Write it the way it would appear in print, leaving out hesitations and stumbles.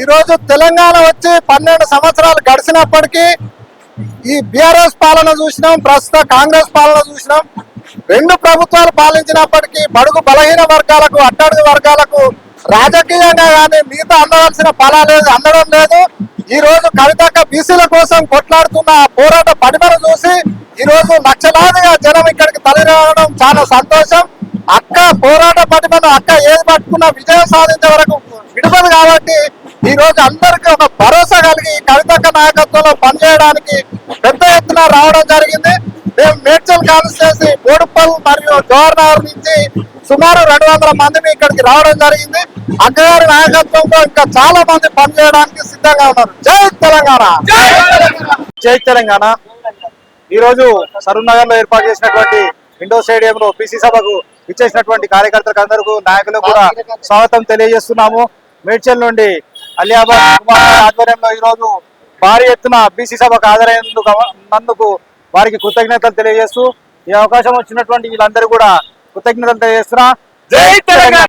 ఈ రోజు తెలంగాణ వచ్చి 12 సంవత్సరాలు గడిచినప్పటికీ ఈ బీఆర్ఎస్ పాలన చూసినాం, ప్రస్తుత కాంగ్రెస్ పాలన చూసినాం. రెండు ప్రభుత్వాలు పాలించినప్పటికీ బడుగు బలహీన వర్గాలకు, అట్టడుగు వర్గాలకు రాజకీయంగా కానీ మిగతా అందవలసిన అందడం లేదు. ఈ రోజు కవితక్క బీసీల కోసం కొట్లాడుతున్న పోరాట పడిమను చూసి ఈ రోజు లక్షలాదిగా జనం ఇక్కడికి తరలిరావడం చాలా సంతోషం. అక్క పోరాట పడిమను అక్క ఏది పట్టుకున్నా విజయం సాధించే వరకు విడవదు. కాబట్టి ఈ రోజు అందరికీ ఒక భరోసా కలిగి కవితక్క నాయకత్వంలో పనిచేయడానికి పెద్ద ఎత్తున రావడం జరిగింది. మేము మేడ్చల్ కాన్స్టిట్యూన్సీ బోడుపల్ మరియు జవహర్నగర్ నుంచి సుమారు 200 మందిని ఇక్కడికి రావడం జరిగింది. అక్కగారి నాయకత్వంలో ఇంకా చాలా మంది పనిచేయడానికి సిద్ధంగా ఉన్నారు. జై తెలంగాణ, జై తెలంగాణ. ఈ రోజు సరూర్ నగర్ లో ఏర్పాటు చేసినటువంటి ఇండోర్ స్టేడియం లో బీసీ సభకు ఇచ్చేసినటువంటి కార్యకర్తలకు అందరికీ నాయకులకు కూడా స్వాగతం తెలియజేస్తున్నాము. మేడ్చల్ నుండి అలియాబాద్ ఆధ్వర్యంలో ఈ రోజు భారీ ఎత్తున బీసీ సభకు హాజరైనందుకు వారికి కృతజ్ఞతలు తెలియజేస్తూ ఈ అవకాశం వచ్చినటువంటి వీళ్ళందరూ కూడా కృతజ్ఞతలు తెలియజేస్తున్నా. జై తెలంగాణ.